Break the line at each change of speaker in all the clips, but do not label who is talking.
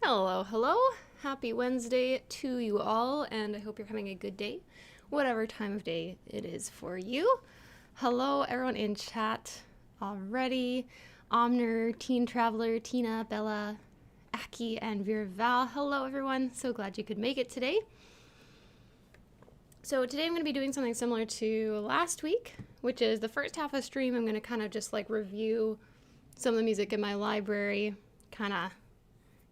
Hello, hello. Happy Wednesday to you all, and I hope you're having a good day, whatever time of day it is for you. Hello, everyone in chat already. Omner, Teen Traveler, Tina, Bella, Aki, and Vera Val. Hello, everyone. So glad you could make it today. So today I'm going to be doing something similar to last week, which is the first half of the stream. I'm going to kind of just like review some of the music in my library, kind of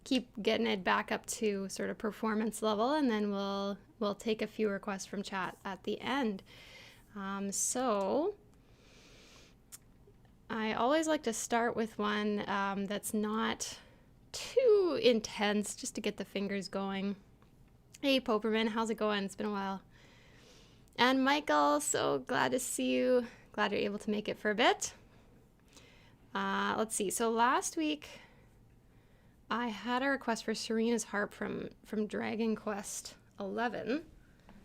keep getting it back up to sort of performance level, and then we'll take a few requests from chat at the end. So I always like to start with one that's not too intense, just to get the fingers going. Hey Poperman, how's it going? It's been a while. And Michael, so glad to see you. Glad you're able to make it for a bit. Let's see, so last week I had a request for Serena's harp from Dragon Quest 11,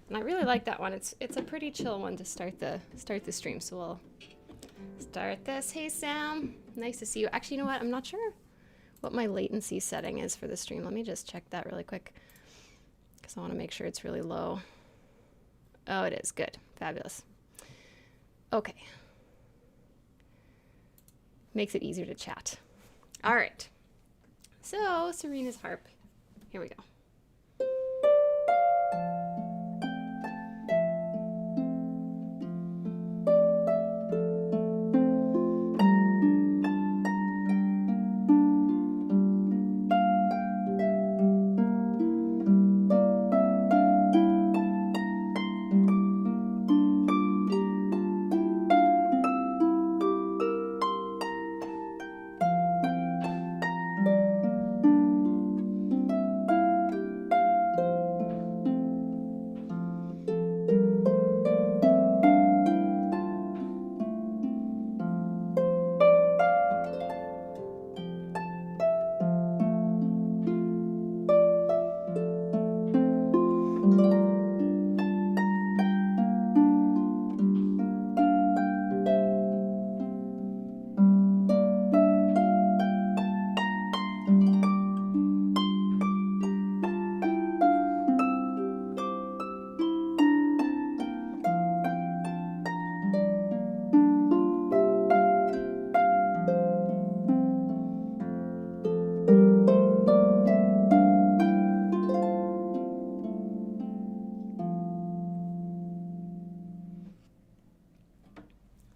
and I really like that one. It's a pretty chill one to start the stream. So we'll start this. Hey Sam, nice to see you. Actually, you know what? I'm not sure what my latency setting is for the stream. Let me just check that really quick, because I want to make sure it's really low. Oh, it is. Good. Fabulous. Okay. Makes it easier to chat. All right. So, Serena's harp. Here we go.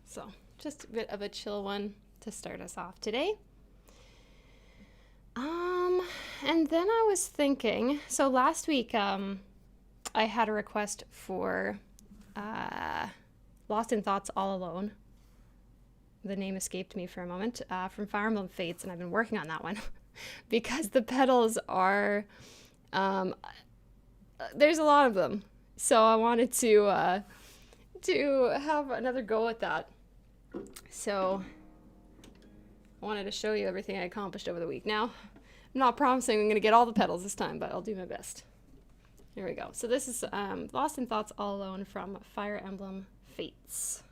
So just a bit of a chill one to start us off today. And then I was thinking, so last week I had a request for Lost in Thoughts All Alone. The name escaped me for a moment, from Fire Emblem Fates, and I've been working on that one because the pedals are, there's a lot of them. So I wanted to have another go at that. So I wanted to show you everything I accomplished over the week. Now, I'm not promising I'm going to get all the pedals this time, but I'll do my best. Here we go. So this is Lost in Thoughts All Alone from Fire Emblem Fates.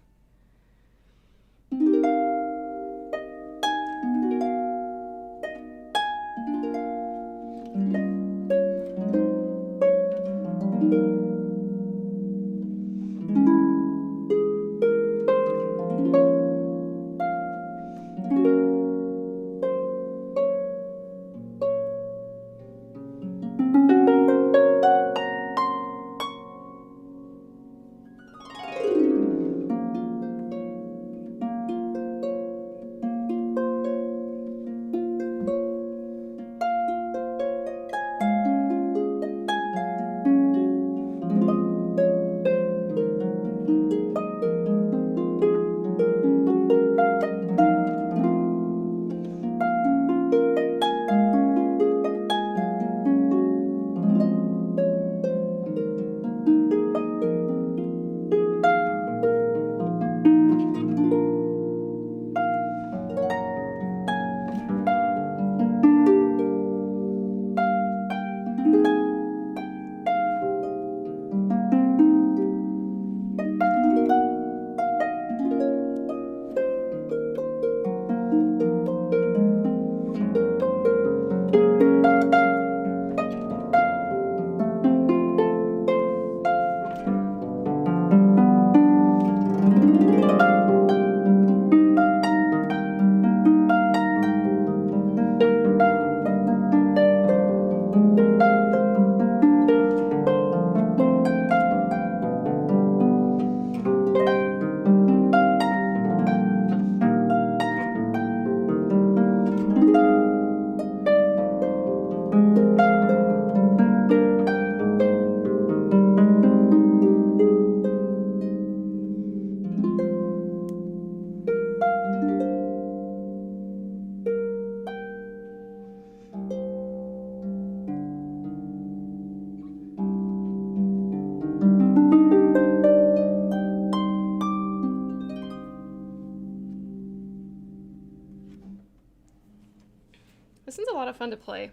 This one's a lot of fun to play.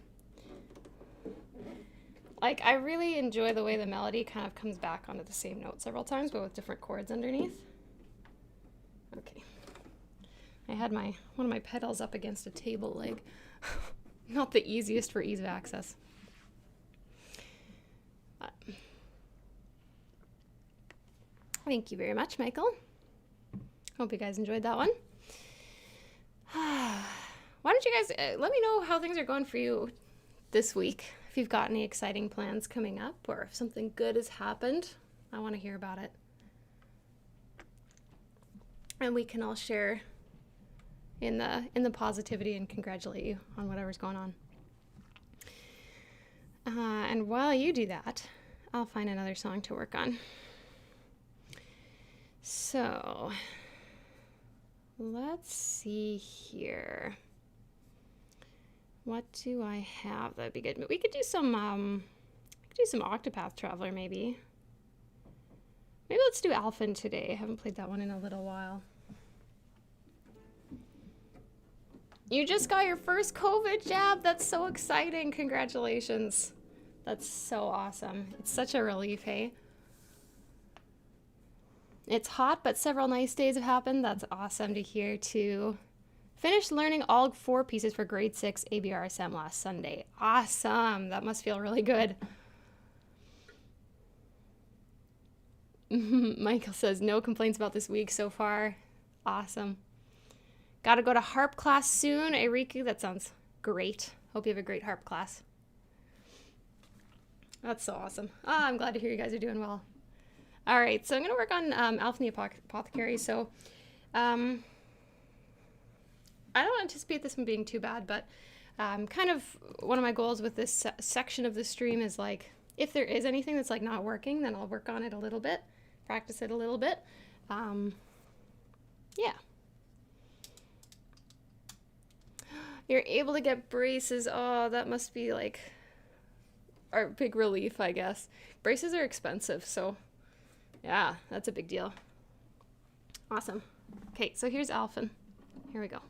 Like, I really enjoy the way the melody kind of comes back onto the same note several times, but with different chords underneath. Okay. I had one of my pedals up against a table leg. Not the easiest for ease of access. But thank you very much, Michael. Hope you guys enjoyed that one. Why don't you guys let me know how things are going for you this week. If you've got any exciting plans coming up or if something good has happened, I want to hear about it. And we can all share in the positivity and congratulate you on whatever's going on. And while you do that, I'll find another song to work on. So let's see here. What do I have that'd be good? We could do some Octopath Traveler maybe. Maybe let's do Alphen today. I haven't played that one in a little while. You just got your first COVID jab. That's so exciting. Congratulations. That's so awesome. It's such a relief, hey? It's hot, but several nice days have happened. That's awesome to hear too. Finished learning all 4 pieces for grade 6 ABRSM last Sunday. Awesome. That must feel really good. Michael says, no complaints about this week so far. Awesome. Got to go to harp class soon. Eriku, that sounds great. Hope you have a great harp class. That's so awesome. I'm glad to hear you guys are doing well. All right, so I'm going to work on Alphen the Apothecary. So I don't anticipate this one being too bad, but Kind of one of my goals with this section of the stream is like, if there is anything that's like not working, then I'll work on it a little bit, practice it a little bit. Yeah. You're able to get braces. Oh, that must be like our big relief, I guess. Braces are expensive, so yeah, that's a big deal. Awesome. Okay, so here's Alphen. Here we go.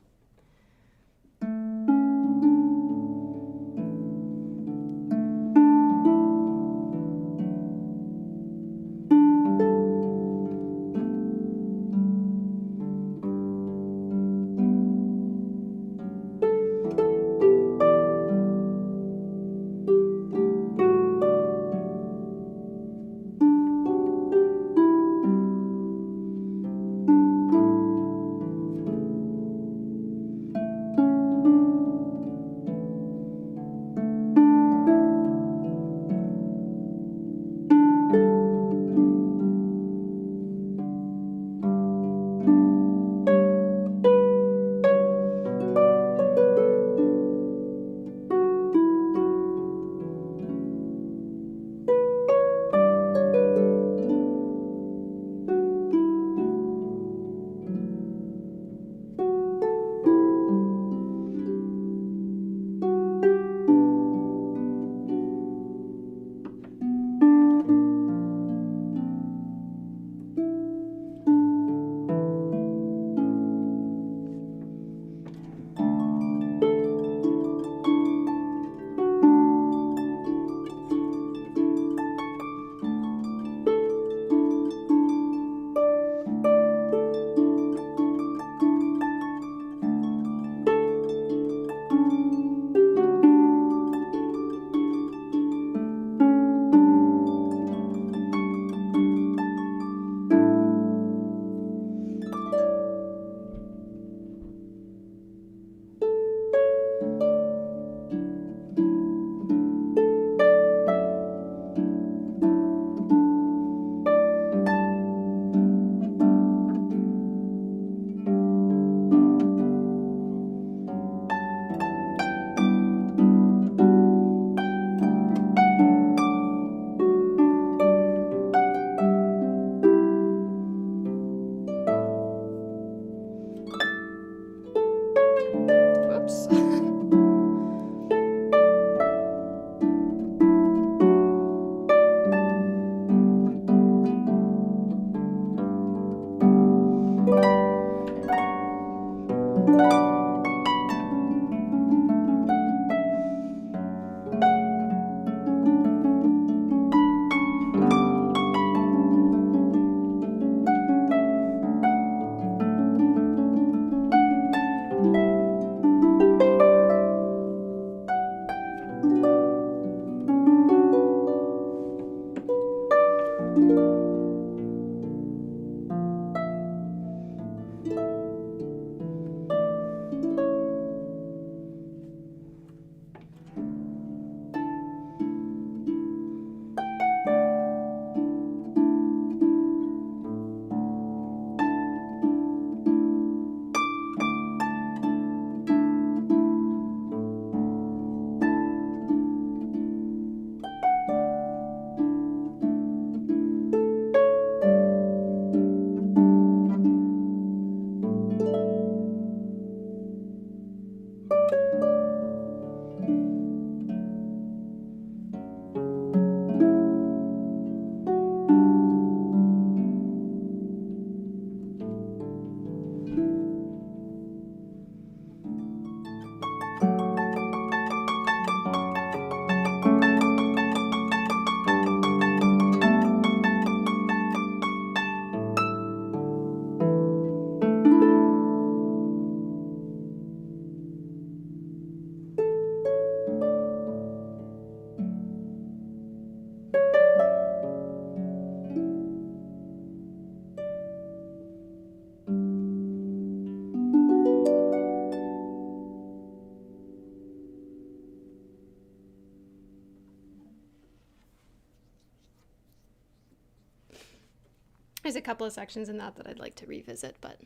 There's a couple of sections in that I'd like to revisit, but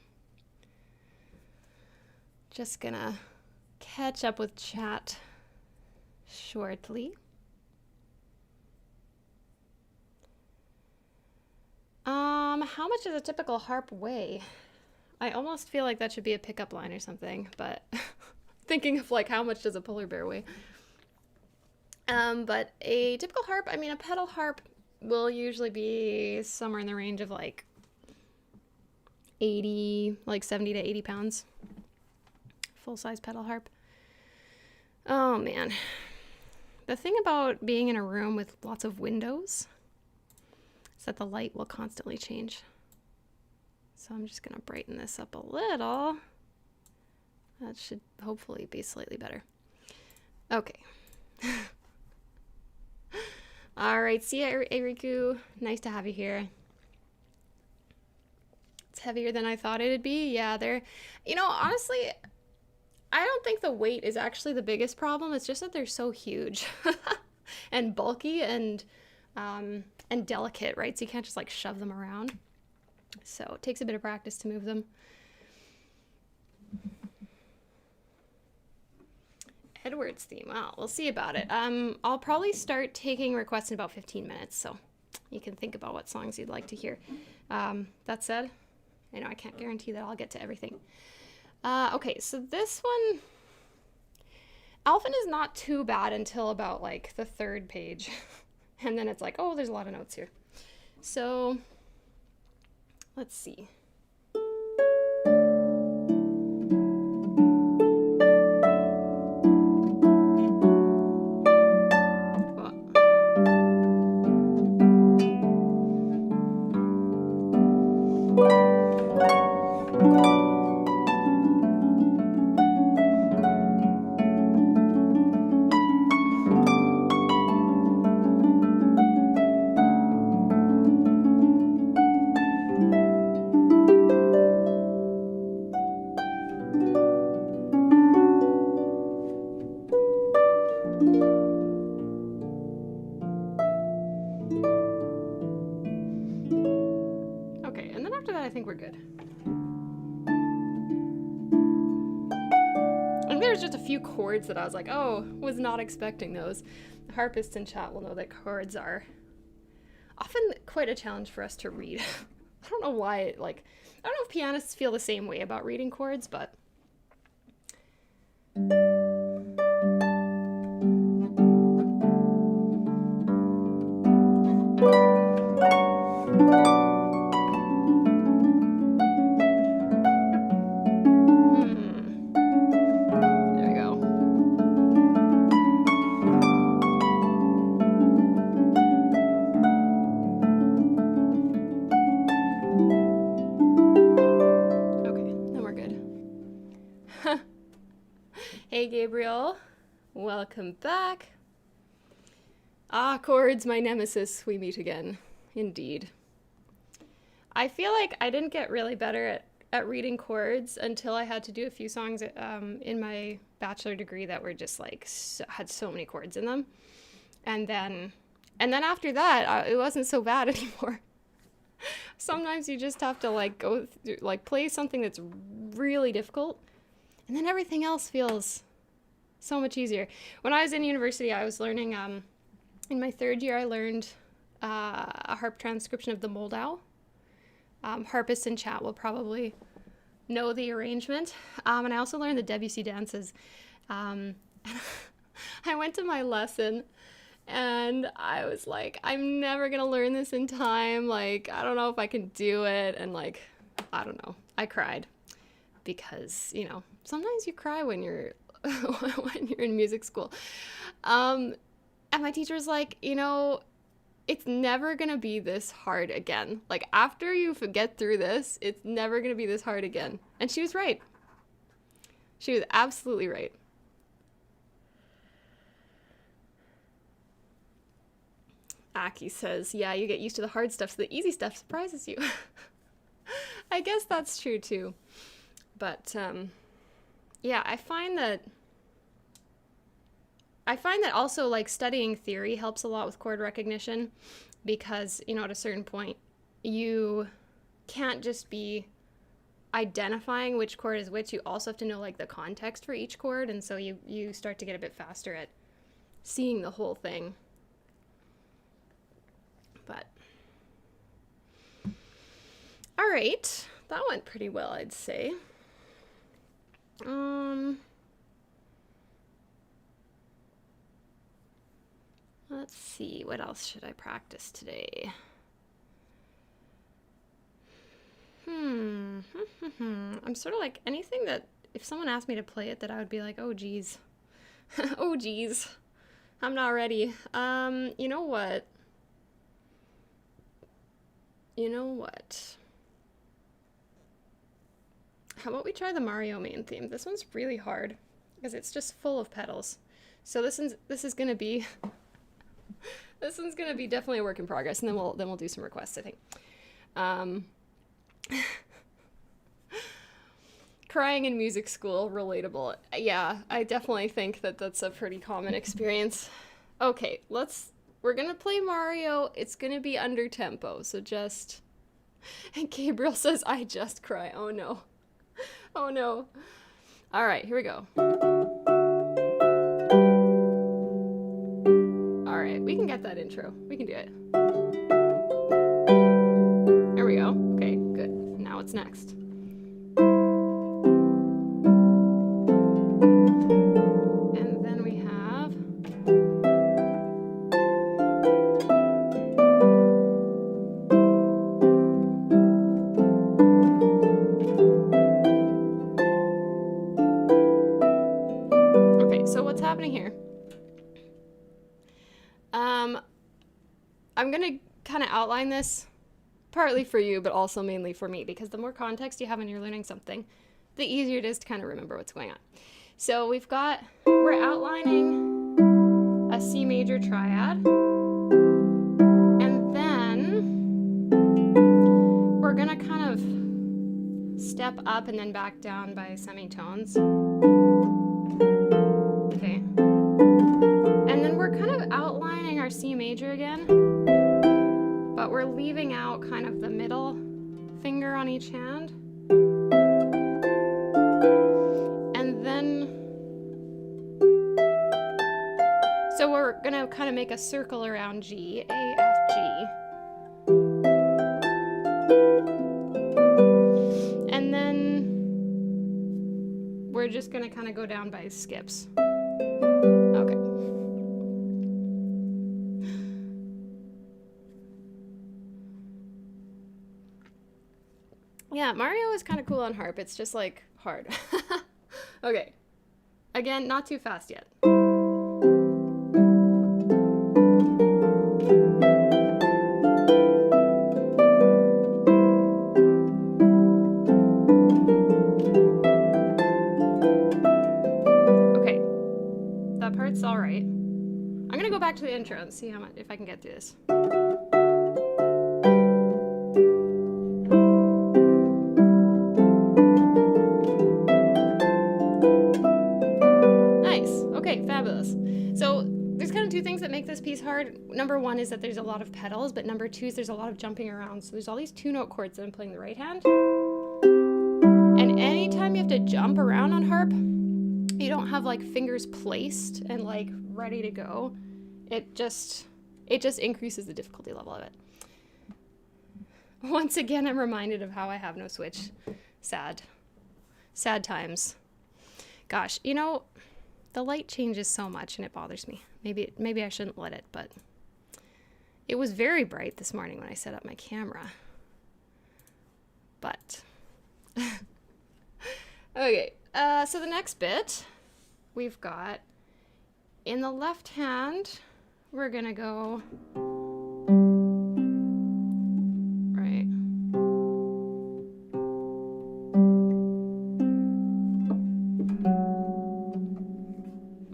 just gonna catch up with chat shortly. How much does a typical harp weigh? I almost feel like that should be a pickup line or something, but thinking of like how much does a polar bear weigh? But a typical harp, I mean, a pedal harp will usually be somewhere in the range of like 70 to 80 pounds. Full-size pedal harp. Oh man. The thing about being in a room with lots of windows is that the light will constantly change. So I'm just going to brighten this up a little. That should hopefully be slightly better. Okay. All right, see ya, Eriku. Nice to have you here. It's heavier than I thought it'd be. Yeah, honestly, I don't think the weight is actually the biggest problem. It's just that they're so huge and bulky and delicate, right? So you can't just like shove them around. So it takes a bit of practice to move them. Edward's theme. Well, we'll see about it. I'll probably start taking requests in about 15 minutes, so you can think about what songs you'd like to hear. That said, I know I can't guarantee that I'll get to everything. Okay, so this one, Alphen is not too bad until about like the third page. And then it's like, oh, there's a lot of notes here. So let's see. Chords that I was like, oh, was not expecting those. Harpists in chat will know that chords are often quite a challenge for us to read. I don't know why, I don't know if pianists feel the same way about reading chords, but Gabriel, welcome back. Ah, chords, my nemesis, we meet again. Indeed. I feel like I didn't get really better at reading chords until I had to do a few songs in my bachelor degree that were just like, had so many chords in them. And then after that, it wasn't so bad anymore. Sometimes you just have to go through, play something that's really difficult, and then everything else feels so much easier. When I was in university, I was learning, in my third year, I learned a harp transcription of the Moldau. Harpists in chat will probably know the arrangement. And I also learned the Debussy dances. I went to my lesson and I was like, I'm never going to learn this in time. I don't know if I can do it. And I don't know. I cried because, sometimes you cry when you're when you're in music school. And my teacher was like, it's never going to be this hard again. After you get through this, it's never going to be this hard again. And she was right. She was absolutely right. Aki says, yeah, you get used to the hard stuff, so the easy stuff surprises you. I guess that's true too. But, yeah, I find that also studying theory helps a lot with chord recognition because, at a certain point you can't just be identifying which chord is which, you also have to know like the context for each chord, and so you start to get a bit faster at seeing the whole thing. But all right, that went pretty well, I'd say. Let's see, what else should I practice today? I'm sort of like anything that if someone asked me to play it that I would be like, oh geez. Oh geez. I'm not ready. You know what? How about we try the Mario main theme? This one's really hard because it's just full of pedals. So this is gonna be this one's gonna be definitely a work in progress, and then we'll do some requests, I think. Crying in music school, relatable. Yeah, I definitely think that that's a pretty common experience. Okay, we're gonna play Mario. It's gonna be under tempo, so just... And Gabriel says, I just cry. Oh no. Oh no. All right, here we go. All right, we can get that intro. We can do it. There we go. Okay, good. Now what's next? And then we have... Okay, so what's happening here? I'm gonna kind of outline this partly for you, but also mainly for me, because the more context you have when you're learning something, the easier it is to kind of remember what's going on. So we're outlining a C major triad, and then we're gonna kind of step up and then back down by semitones. Okay. And then we're kind of outlining our C major again, but we're leaving out kind of the middle finger on each hand. And then, so we're gonna kind of make a circle around G, A, F, G. And then we're just gonna kind of go down by skips. Okay. Yeah, Mario is kind of cool on harp. It's just like hard. Okay. Again, not too fast yet. Okay. That part's all right. I'm gonna go back to the intro and see if I can get through this. Okay, fabulous. So there's kind of two things that make this piece hard. Number one is that there's a lot of pedals, but number two is there's a lot of jumping around. So there's all these two-note chords that I'm playing the right hand. And anytime you have to jump around on harp, you don't have like fingers placed and like ready to go. It just increases the difficulty level of it. Once again, I'm reminded of how I have no switch. Sad times. Gosh, you know, the light changes so much and it bothers me. Maybe I shouldn't let it, but it was very bright this morning when I set up my camera. But okay, so the next bit we've got in the left hand, we're gonna go right.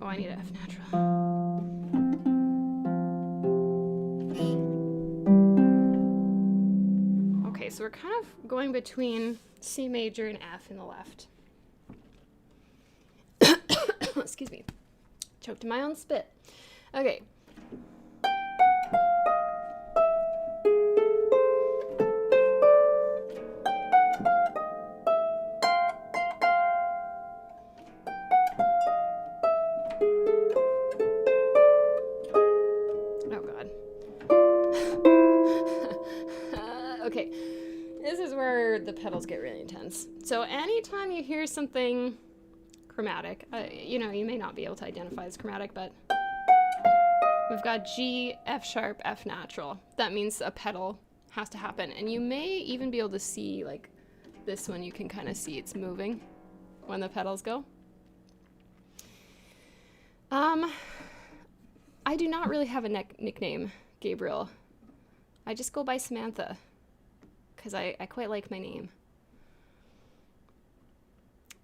Oh, I need an F natural. Okay, so we're kind of going between C major and F in the left. Excuse me. Choked in my own spit. Okay. the pedals get really intense. So anytime you hear something chromatic, you know, you may not be able to identify as chromatic, but we've got G, F sharp, F natural. That means a pedal has to happen. And you may even be able to see, like this one, you can kind of see it's moving when the pedals go. I do not really have a nickname, Gabriel. I just go by Samantha because I quite like my name.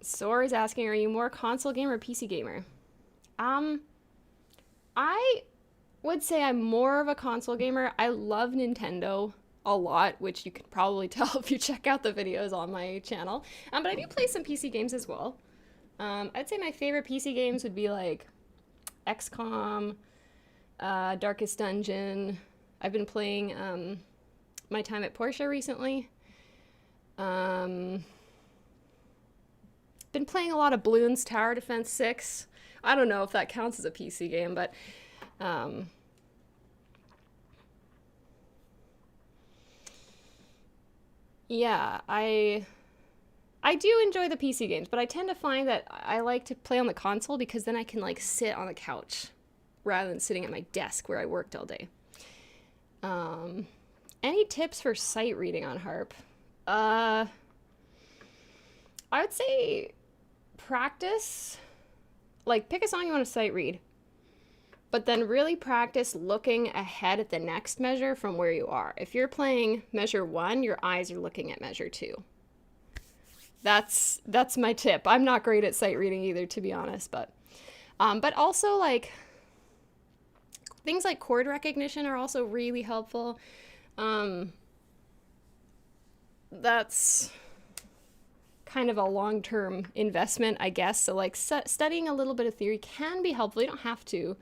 Sor is asking, are you more console gamer or PC gamer? I would say I'm more of a console gamer. I love Nintendo a lot, which you can probably tell if you check out the videos on my channel. But I do play some PC games as well. I'd say my favorite PC games would be like XCOM, Darkest Dungeon. I've been playing My Time at Portia recently. Been playing a lot of Bloons Tower Defense 6. I don't know if that counts as a PC game, but yeah, I do enjoy the PC games, but I tend to find that I like to play on the console because then I can like sit on the couch rather than sitting at my desk where I worked all day. Any tips for sight reading on harp? I would say practice. Like, pick a song you want to sight read, but then really practice looking ahead at the next measure from where you are. If you're playing measure 1, your eyes are looking at measure 2. That's my tip. I'm not great at sight reading either, to be honest, but also like things like chord recognition are also really helpful. That's kind of a long-term investment, I guess. So like studying a little bit of theory can be helpful. You don't have to.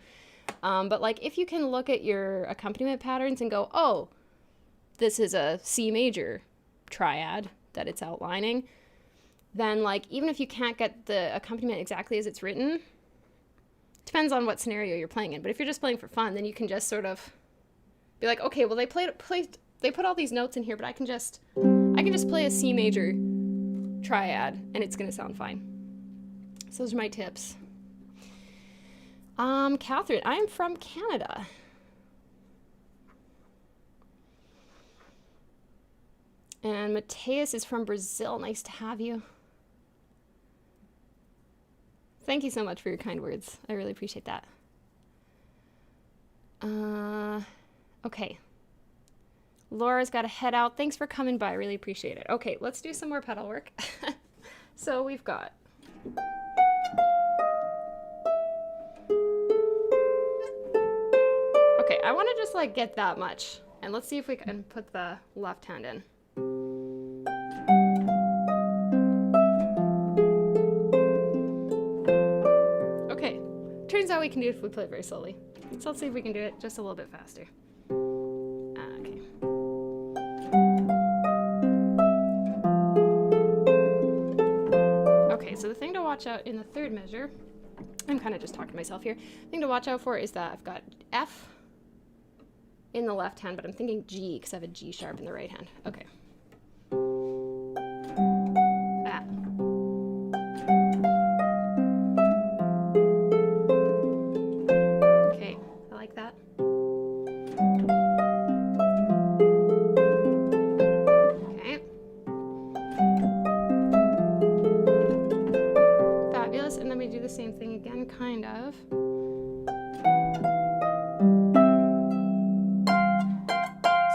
But like if you can look at your accompaniment patterns and go, oh, this is a C major triad that it's outlining, then like even if you can't get the accompaniment exactly as it's written, depends on what scenario you're playing in. But if you're just playing for fun, then you can just sort of be like, okay, well they put all these notes in here, but I can just play a C major triad and it's gonna sound fine. So those are my tips. Catherine, I am from Canada. And Mateus is from Brazil. Nice to have you. Thank you so much for your kind words. I really appreciate that. Okay. Laura's got to head out. Thanks for coming by. Really appreciate it. Okay, let's do some more pedal work. So we've got... Okay, I want to just like get that much. And let's see if we can put the left hand in. Okay, turns out we can do it if we play it very slowly. So let's see if we can do it just a little bit faster. Okay. Okay, so the thing to watch out in the third measure, I'm kind of just talking to myself here. The thing to watch out for is that I've got F in the left hand, but I'm thinking G because I have a G sharp in the right hand. Okay. Ah. Okay, I like that. Okay. Fabulous, and then we do the same thing again, kind of.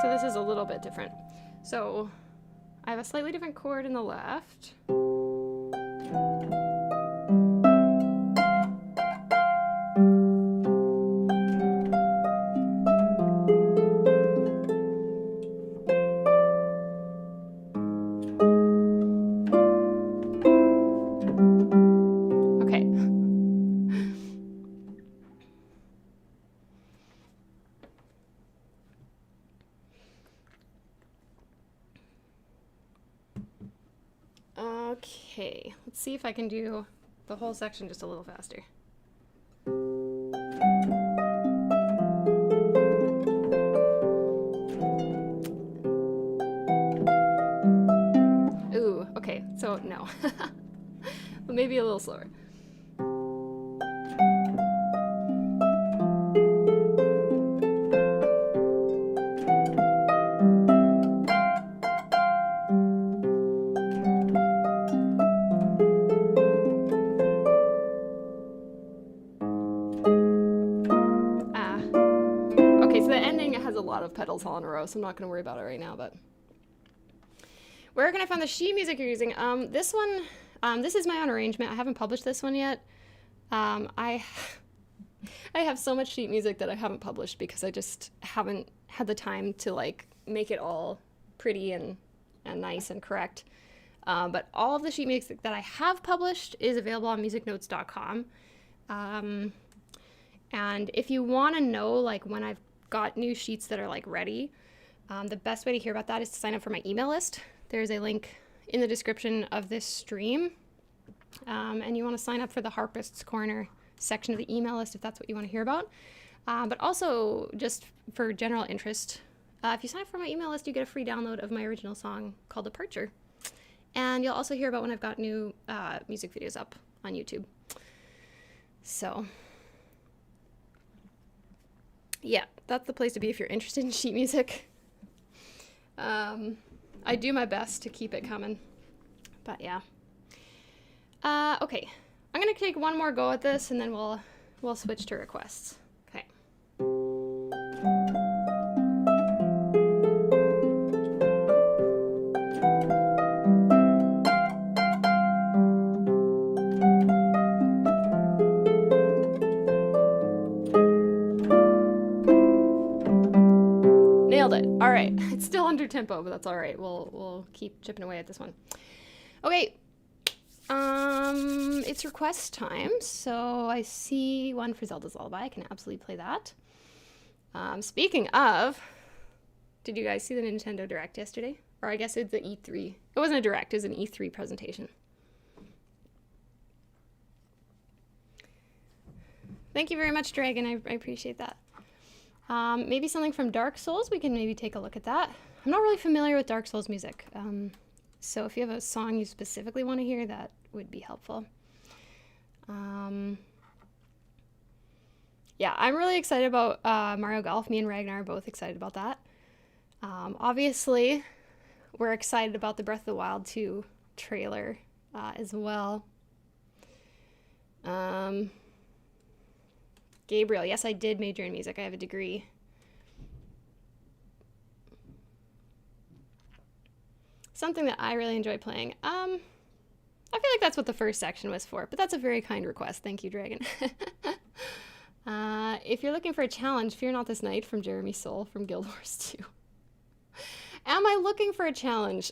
So this is a little bit different. So I have a slightly different chord in the left. Okay. Okay, let's see if I can do the whole section just a little faster. little slower. Okay, so the ending has a lot of pedals all in a row, so I'm not going to worry about it right now, but where can I find the sheet music you're using? This one, this is my own arrangement. I haven't published this one yet. I have so much sheet music that I haven't published because I just haven't had the time to like make it all pretty and nice and correct. But all of the sheet music that I have published is available on musicnotes.com. And if you want to know like when I've got new sheets that are like ready, the best way to hear about that is to sign up for my email list. There's a link in the description of this stream. And you want to sign up for the Harpist's Corner section of the email list if that's what you want to hear about. But also, just for general interest, if you sign up for my email list, you get a free download of my original song called Departure. And you'll also hear about when I've got new music videos up on YouTube. So, yeah, that's the place to be if you're interested in sheet music. I do my best to keep it coming, but yeah. Okay, I'm gonna take one more go at this, and then we'll switch to requests. Okay. Nailed it. All right. It's still under tempo, but that's all right. We'll keep chipping away at this one. Okay. It's request time. So I see one for Zelda's Lullaby. I can absolutely play that. Speaking of, did you guys see the Nintendo Direct yesterday? Or I guess it's the E3. It wasn't a Direct. It was an E3 presentation. Thank you very much, Dragon. I appreciate that. Maybe something from Dark Souls. We can maybe take a look at that. I'm not really familiar with Dark Souls music. So if you have a song you specifically want to hear, that would be helpful. Yeah, I'm really excited about Mario Golf. Me and Ragnar are both excited about that. Obviously, we're excited about the Breath of the Wild 2 trailer as well. Gabriel, yes, I did major in music. I have a degree. Something that I really enjoy playing. I feel like that's what the first section was for, but that's a very kind request. Thank you, Dragon. If you're looking for a challenge, Fear Not This Night from Jeremy Soule from Guild Wars 2. Am I looking for a challenge?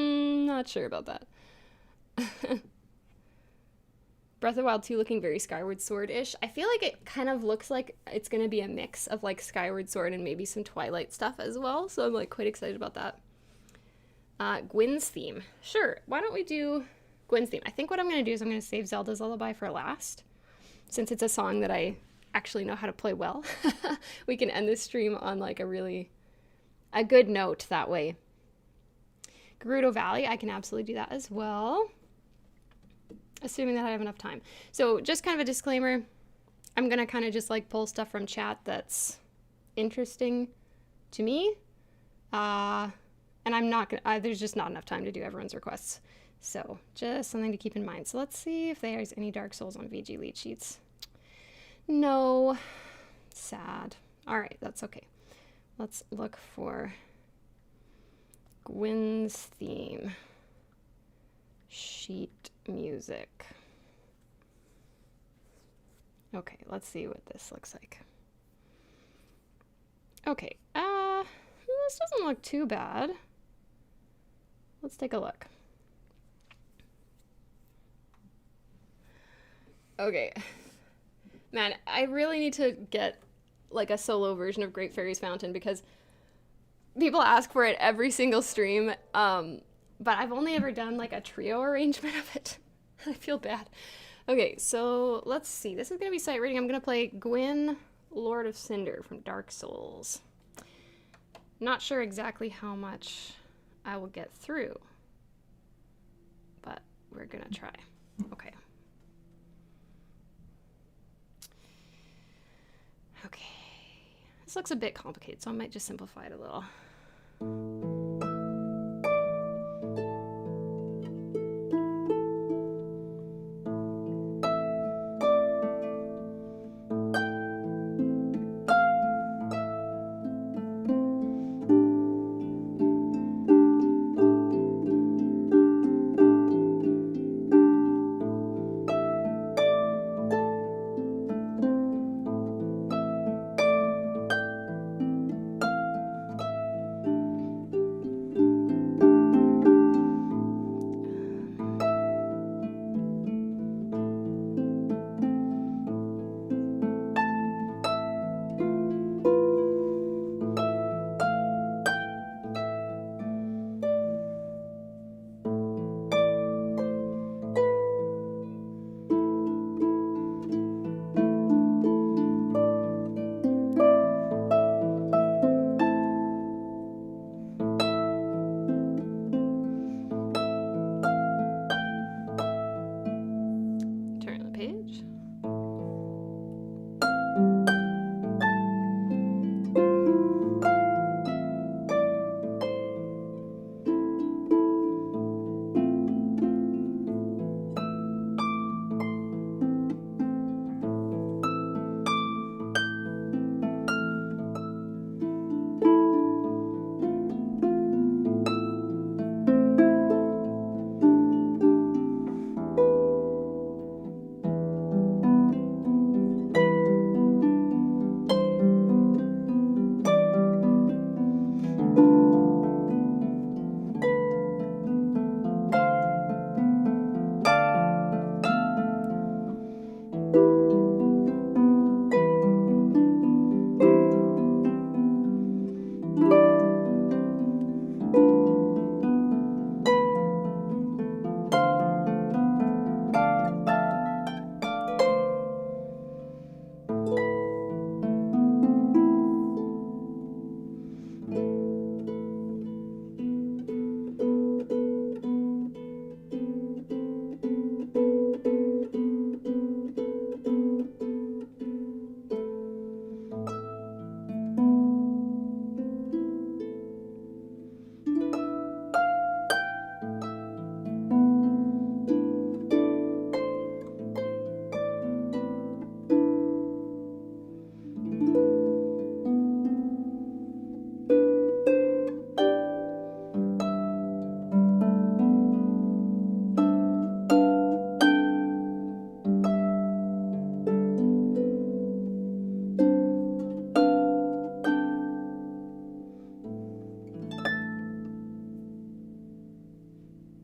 Not sure about that. Breath of the Wild 2 looking very Skyward Sword-ish. I feel like it kind of looks like it's going to be a mix of like Skyward Sword and maybe some Twilight stuff as well, so I'm like quite excited about that. Gwyn's theme. Sure, why don't we do Gwyn's theme? I think what I'm going to do is I'm going to save Zelda's Lullaby for last, since it's a song that I actually know how to play well. We can end this stream on like a good note that way. Gerudo Valley, I can absolutely do that as well, assuming that I have enough time. So just kind of a disclaimer, I'm going to kind of just like pull stuff from chat that's interesting to me. And I'm not going to, there's just not enough time to do everyone's requests. So just something to keep in mind. So let's see if there's any Dark Souls on VG lead sheets. No. Sad. All right, that's okay. Let's look for Gwyn's theme. Sheet music. Okay, let's see what this looks like. Okay, this doesn't look too bad. Let's take a look. Okay. Man, I really need to get like a solo version of Great Fairy's Fountain because people ask for it every single stream. But I've only ever done like a trio arrangement of it. I feel bad. Okay, so let's see. This is going to be sight reading. I'm going to play Gwyn, Lord of Cinder from Dark Souls. Not sure exactly how much I will get through. But we're gonna try. Okay. Okay. This looks a bit complicated, so I might just simplify it a little.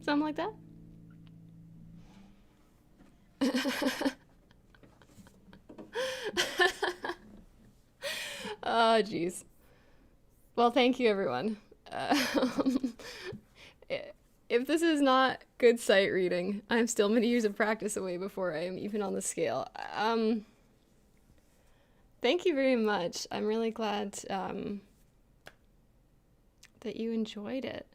Something like that? Oh, geez. Well, thank you, everyone. If this is not good sight reading, I'm still many years of practice away before I am even on the scale. Thank you very much. I'm really glad that you enjoyed it.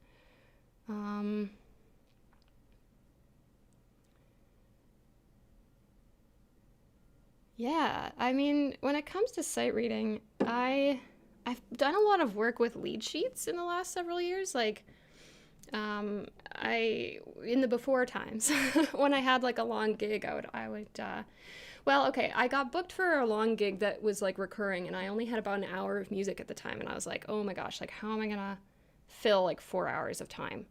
Yeah, I mean, when it comes to sight reading, I've done a lot of work with lead sheets in the last several years. Like, I in the before times when I had like a long gig, well, okay, I got booked for a long gig that was like recurring, and I only had about an hour of music at the time, and I was like, oh my gosh, like how am I gonna fill like 4 hours of time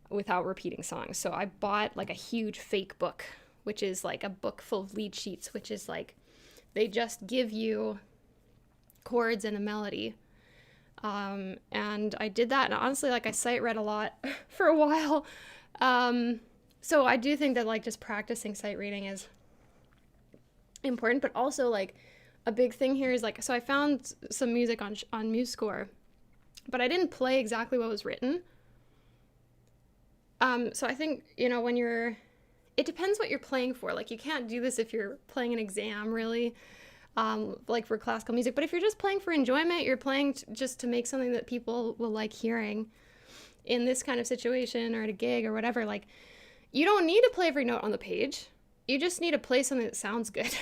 without repeating songs? So I bought like a huge fake book, which is like a book full of lead sheets, which is like, they just give you chords and a melody. And I did that, and honestly, like I sight read a lot for a while. So I do think that like just practicing sight reading is important, but also like a big thing here is like, so I found some music on MuseScore, but I didn't play exactly what was written. So I think, when it depends what you're playing for. Like, you can't do this if you're playing an exam, really, like for classical music. But if you're just playing for enjoyment, you're playing just to make something that people will like hearing in this kind of situation or at a gig or whatever, like, You don't need to play every note on the page. You just need to play something that sounds good,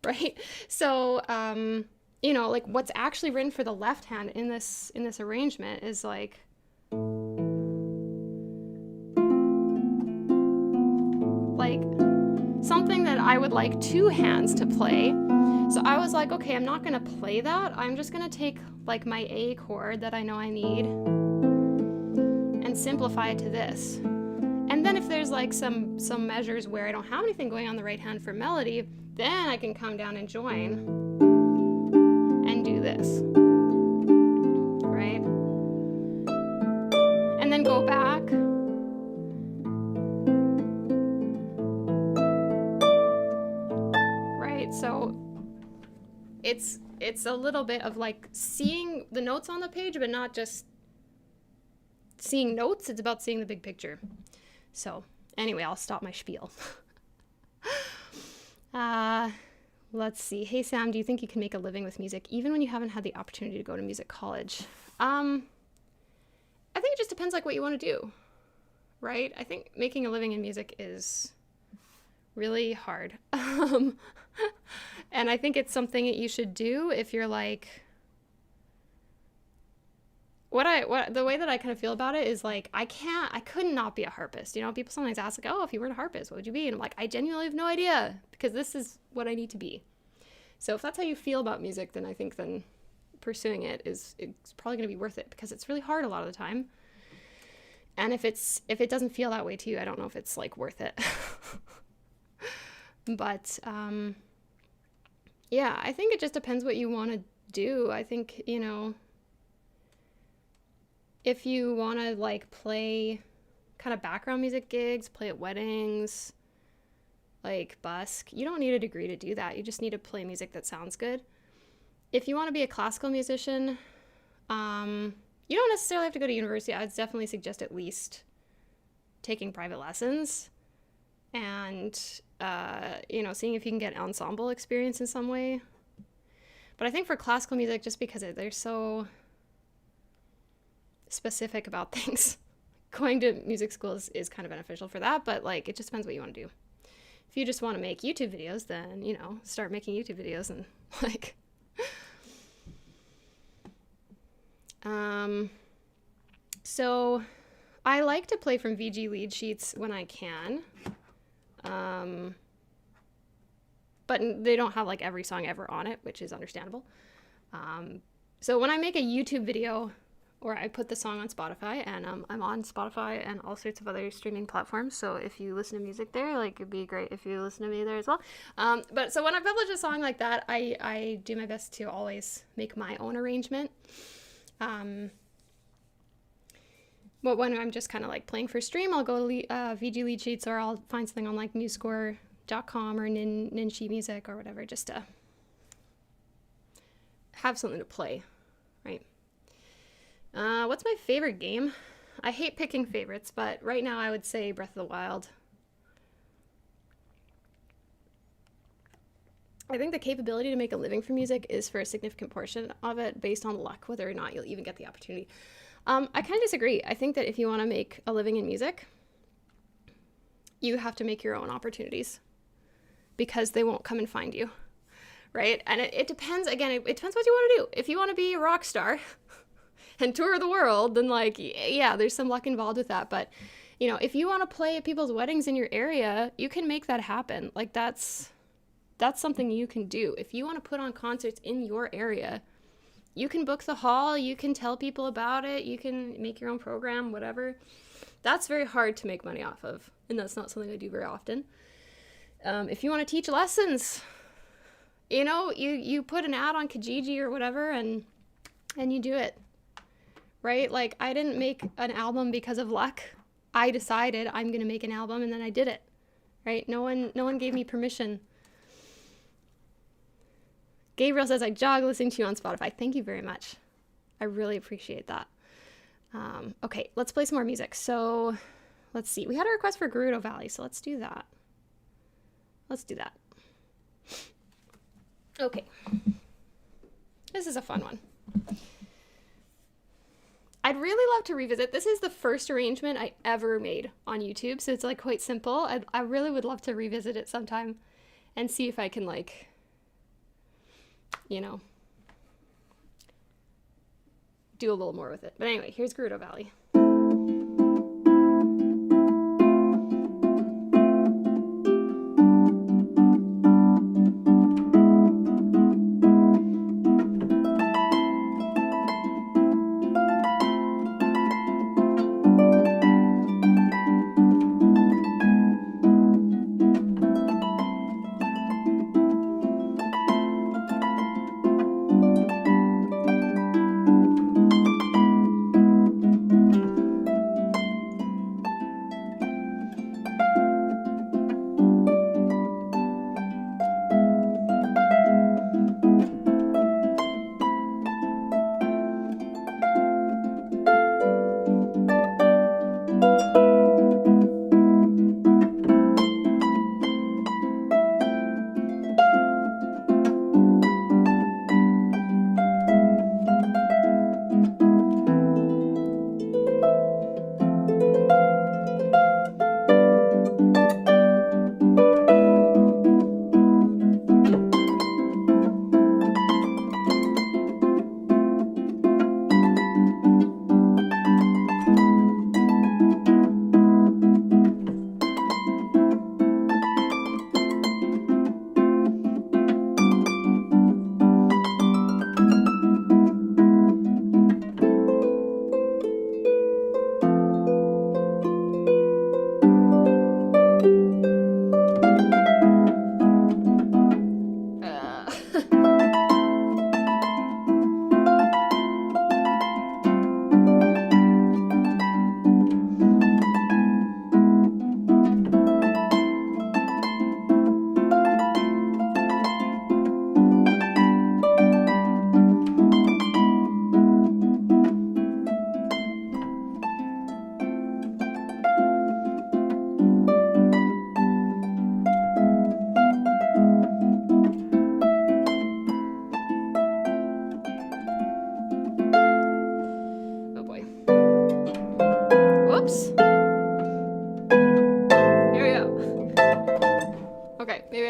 right? So, like what's actually written for the left hand in this arrangement is like something that I would like two hands to play. So I was like, okay, I'm not gonna play that. I'm just gonna take like my A chord that I know I need and simplify it to this. And then if there's like some measures where I don't have anything going on the right hand for melody, then I can come down and join and do this, right? And then go back. Right, so it's a little bit of like seeing the notes on the page, but not just seeing notes. It's about seeing the big picture. So anyway, I'll stop my spiel. Let's see. Hey, Sam, do you think you can make a living with music even when you haven't had the opportunity to go to music college? I think it just depends like what you want to do, right? I think making a living in music is really hard. And I think it's something that you should do if you're like, the way that I kind of feel about it is like, I could not be a harpist. You know, people sometimes ask like, oh, if you weren't a harpist, what would you be? And I'm like, I genuinely have no idea because this is what I need to be. So if that's how you feel about music, then I think then pursuing it's probably going to be worth it because it's really hard a lot of the time. And if it doesn't feel that way to you, I don't know if it's like worth it. But, yeah, I think it just depends what you want to do. I think, if you want to like play kind of background music gigs, play at weddings, like busk, you don't need a degree to do that. You just need to play music that sounds good. If you want to be a classical musician, you don't necessarily have to go to university. I would definitely suggest at least taking private lessons and, seeing if you can get ensemble experience in some way. But I think for classical music, just because they're so specific about things, going to music school is kind of beneficial for that, but like it just depends what you want to do. If you just want to make YouTube videos, then start making YouTube videos and like so I like to play from VG lead sheets when I can, but they don't have like every song ever on it, which is understandable. So when I make a YouTube video or I put the song on Spotify, and I'm on Spotify and all sorts of other streaming platforms. So if you listen to music there, like it'd be great if you listen to me there as well. But so when I publish a song like that, I do my best to always make my own arrangement. But when I'm just kind of like playing for stream, I'll go to VG lead sheets, or I'll find something on like MuseScore.com or Nin Sheet Music or whatever, just to have something to play, right? What's my favorite game? I hate picking favorites, but right now I would say Breath of the Wild. I think the capability to make a living from music is for a significant portion of it based on luck, whether or not you'll even get the opportunity. I kind of disagree. I think that if you want to make a living in music, you have to make your own opportunities because they won't come and find you, right? And it depends, again, it depends what you want to do. If you want to be a rock star and tour the world, then like, yeah, there's some luck involved with that. But, if you want to play at people's weddings in your area, you can make that happen. Like that's something you can do. If you want to put on concerts in your area, you can book the hall, you can tell people about it, you can make your own program, whatever. That's very hard to make money off of, and that's not something I do very often. If you want to teach lessons, you put an ad on Kijiji or whatever, and you do it, right? Like, I didn't make an album because of luck. I decided I'm going to make an album, and then I did it, right? No one gave me permission. Gabriel says, I jog listening to you on Spotify. Thank you very much. I really appreciate that. Okay, let's play some more music. So let's see. We had a request for Gerudo Valley, so let's do that. Okay. This is a fun one. I'd really love to revisit. This is the first arrangement I ever made on YouTube, so it's like quite simple. I really would love to revisit it sometime and see if I can like, you know, do a little more with it. But anyway, here's Gerudo Valley.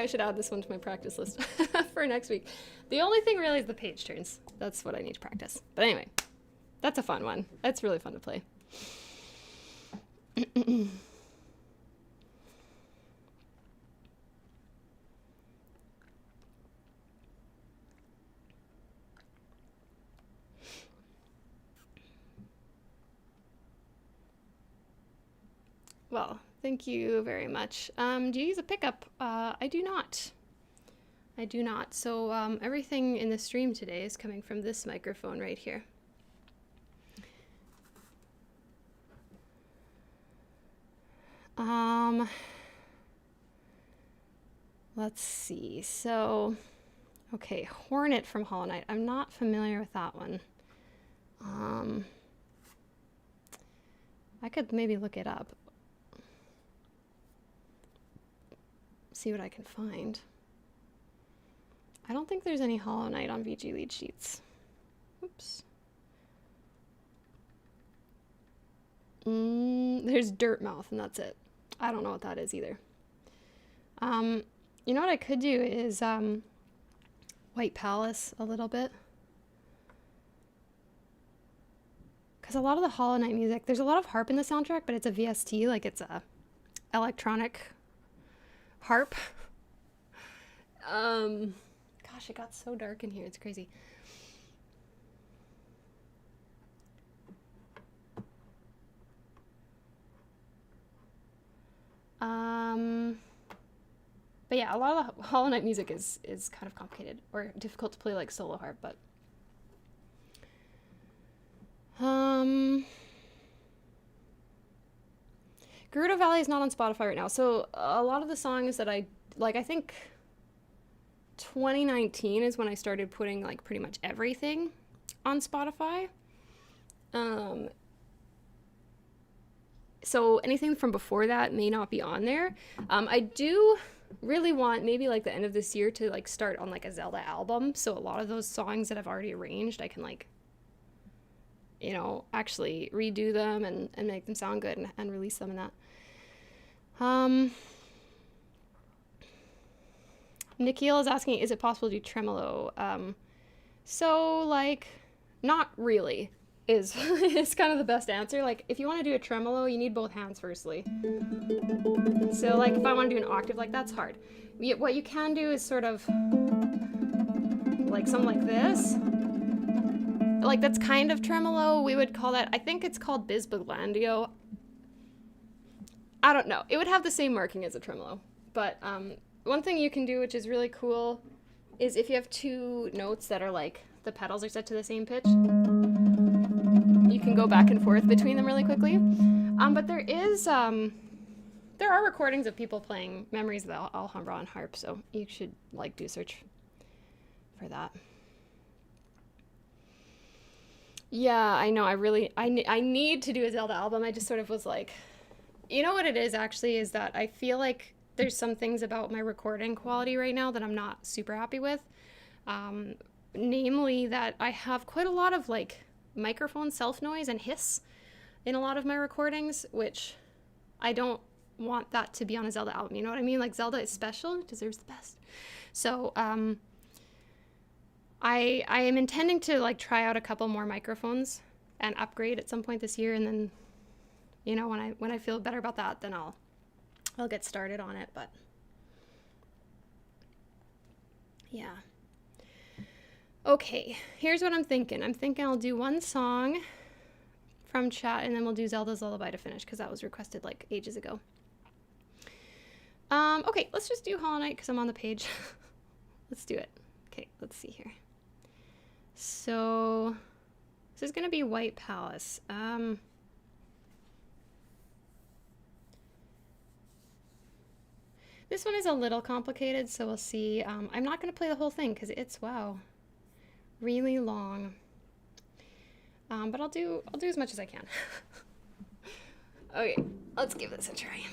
Should add this one to my practice list for next week. The only thing really is the page turns. That's what I need to practice. But anyway, that's a fun one. It's really fun to play. Well, thank you very much. Do you use a pickup? I do not. I do not. So everything in the stream today is coming from this microphone right here. Let's see. So, okay, Hornet from Hollow Knight. I'm not familiar with that one. I could maybe look it up. See what I can find. I don't think there's any Hollow Knight on VG lead sheets. Oops. There's Dirtmouth, and that's it. I don't know what that is either. You know what I could do is White Palace a little bit. Because a lot of the Hollow Knight music, there's a lot of harp in the soundtrack, but it's a VST, like it's a electronic harp. Gosh, it got so dark in here, it's crazy. But yeah, a lot of the Hollow Knight music is kind of complicated or difficult to play like solo harp, but Gerudo Valley is not on Spotify right now. So a lot of the songs that I think 2019 is when I started putting like pretty much everything on Spotify. So anything from before that may not be on there. I do really want maybe like the end of this year to like start on like a Zelda album. So a lot of those songs that I've already arranged, I can like you know, actually redo them and make them sound good and release them in that. Nikhil is asking, is it possible to do tremolo? So, like, not really is is kind of the best answer. Like, if you want to do a tremolo, you need both hands firstly. So, like, if I want to do an octave, like, that's hard. What you can do is sort of like something like this. Like, that's kind of tremolo. We would call that, I think it's called bisbaglandio. I don't know. It would have the same marking as a tremolo. But one thing you can do, which is really cool, is if you have two notes that are like, the pedals are set to the same pitch, you can go back and forth between them really quickly. But there are recordings of people playing Memories of the Alhambra on harp, so you should like do a search for that. Yeah, I know. I need to do a Zelda album. I just sort of was like, you know what it is actually is that I feel like there's some things about my recording quality right now that I'm not super happy with. Namely that I have quite a lot of like microphone self noise and hiss in a lot of my recordings, which I don't want that to be on a Zelda album. You know what I mean? Like, Zelda is special, deserves the best. So I am intending to like try out a couple more microphones and upgrade at some point this year, and then, you know, when I feel better about that, then I'll get started on it. But yeah. Okay, here's what I'm thinking. I'm thinking I'll do one song from chat, and then we'll do Zelda's Lullaby to finish, because that was requested like ages ago. Okay, let's just do Hollow Knight because I'm on the page. Let's do it. Okay, let's see here. So this is gonna be White Palace. This one is a little complicated, so we'll see. I'm not gonna play the whole thing because it's, wow, really long. But I'll do as much as I can. Okay, let's give this a try.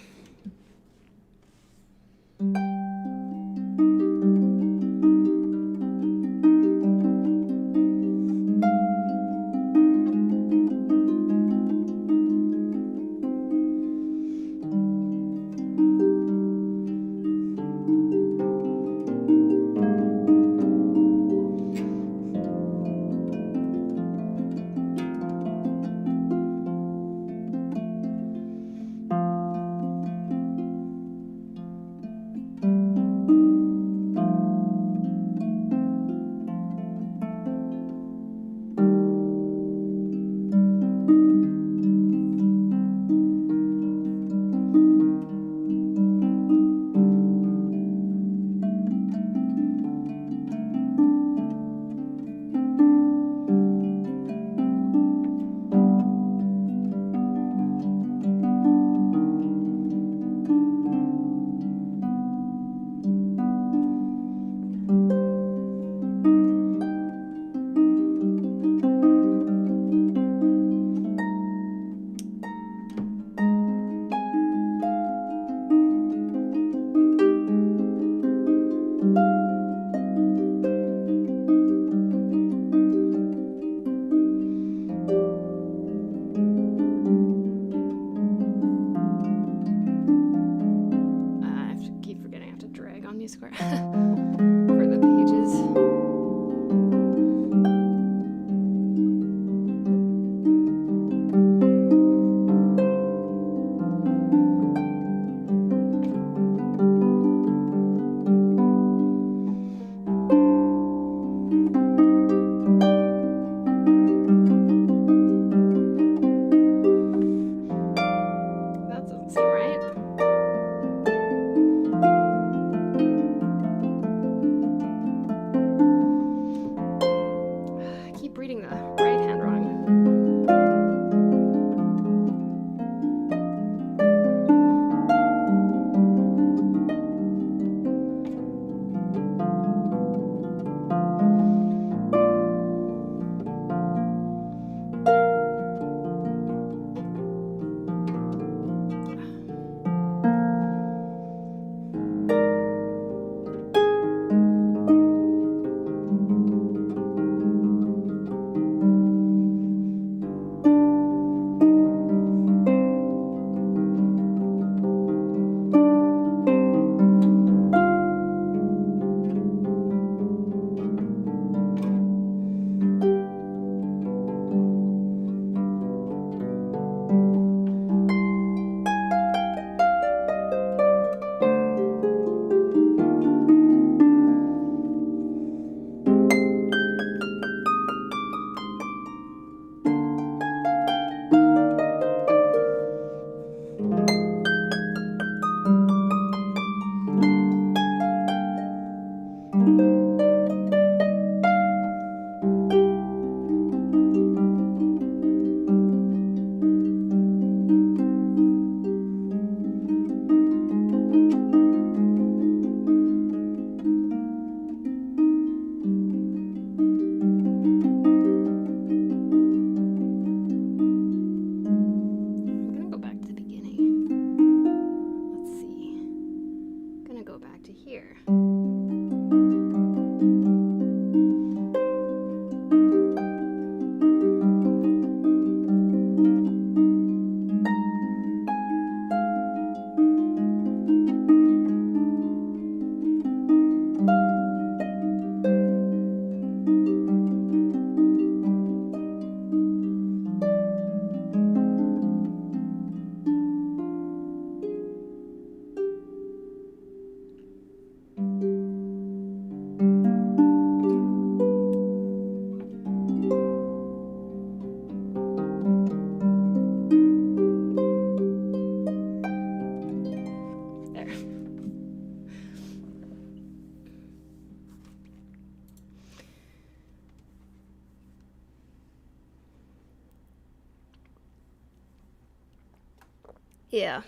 Yeah.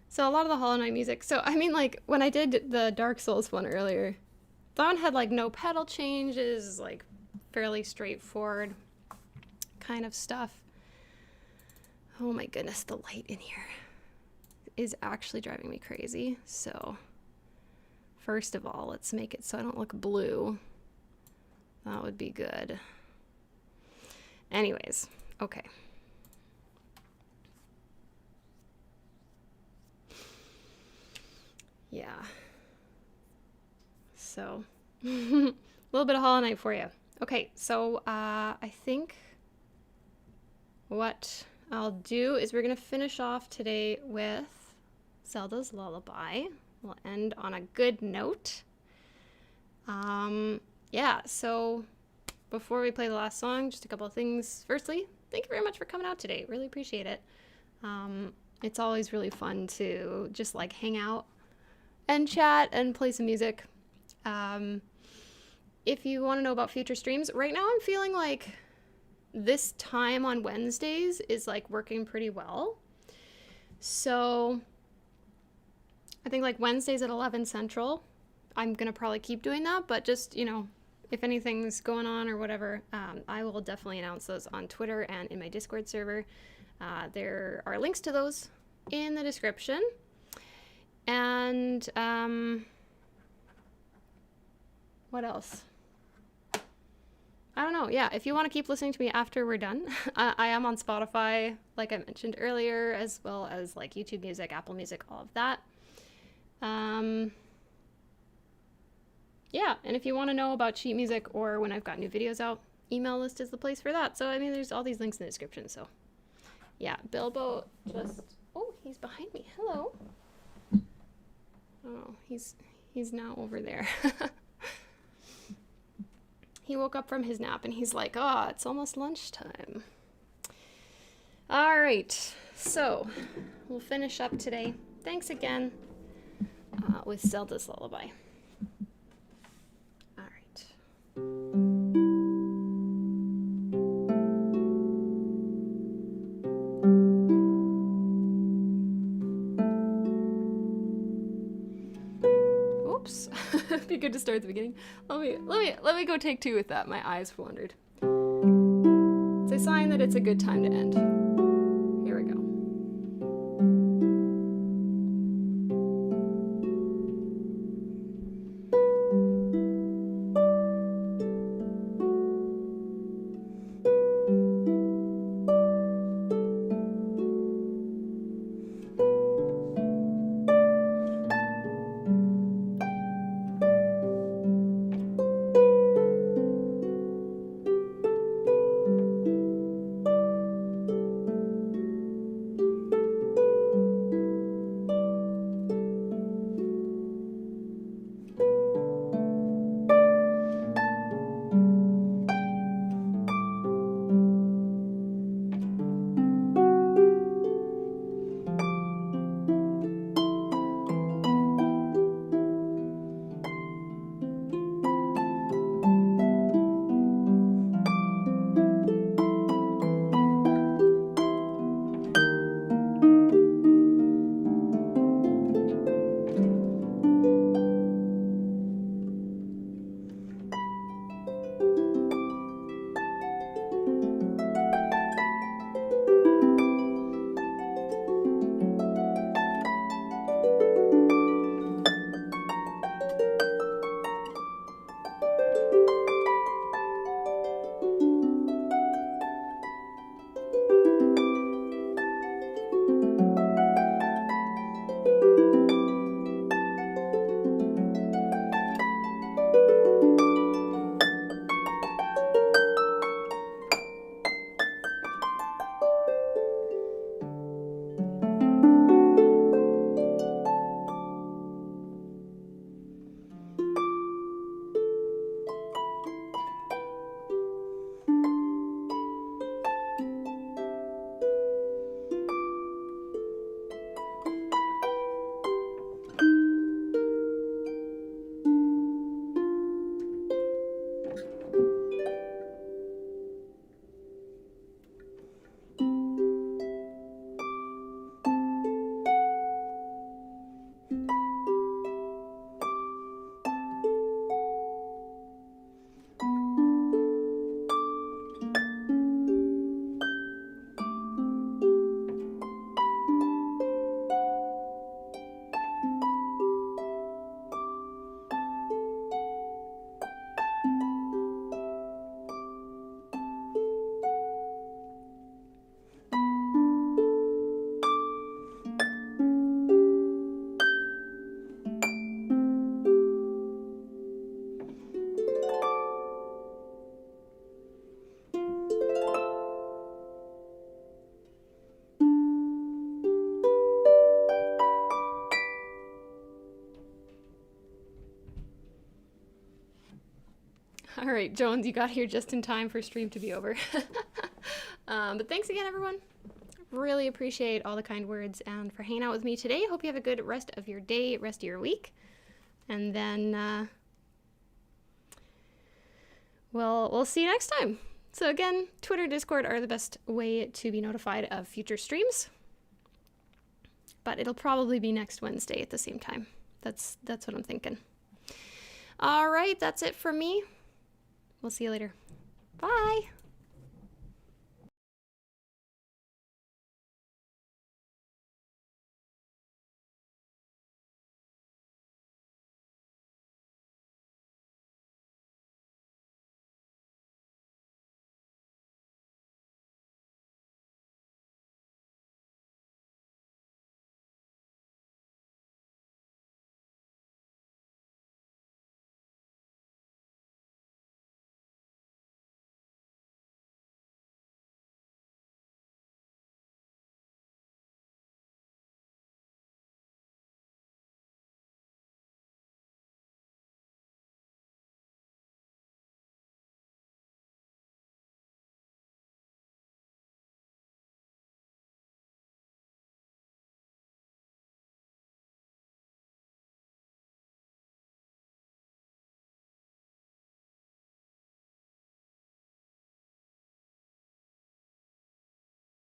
So a lot of the Hollow Knight music. So I mean, like when I did the Dark Souls one earlier, that one had like no pedal changes, like fairly straightforward kind of stuff. Oh my goodness, the light in here is actually driving me crazy. So first of all, let's make it so I don't look blue. That would be good. Anyways, okay. Yeah. So, a little bit of Hollow Knight for you. Okay, so I think what I'll do is we're going to finish off today with Zelda's Lullaby. We'll end on a good note. Yeah, so before we play the last song, just a couple of things. Firstly, thank you very much for coming out today. Really appreciate it. It's always really fun to just like hang out and chat and play some music. If you want to know about future streams, right now I'm feeling like this time on Wednesdays is like working pretty well. So I think like Wednesdays at 11 Central, I'm going to probably keep doing that, but just, you know, if anything's going on or whatever, I will definitely announce those on Twitter and in my Discord server. There are links to those in the description. And what else? I don't know. Yeah, if you want to keep listening to me after we're done, I am on Spotify, like I mentioned earlier, as well as like YouTube Music, Apple Music, all of that. Yeah, and if you want to know about sheet music or when I've got new videos out, email list is the place for that. So, I mean, there's all these links in the description. So, yeah, Bilbo just... Oh, he's behind me. Hello. Oh, he's now over there. He woke up from his nap and he's like, oh, it's almost lunchtime. All right, so we'll finish up today. Thanks again with Zelda's Lullaby. All right. Oops. It'd be good to start at the beginning. Let me go take two with that. My eyes wandered. It's a sign that it's a good time to end. Here we go. All right, Jones, you got here just in time for stream to be over. But thanks again, everyone. Really appreciate all the kind words and for hanging out with me today. Hope you have a good rest of your day, rest of your week. And then we'll see you next time. So again, Twitter, Discord are the best way to be notified of future streams. But it'll probably be next Wednesday at the same time. That's what I'm thinking. All right, that's it from me. We'll see you later. Bye.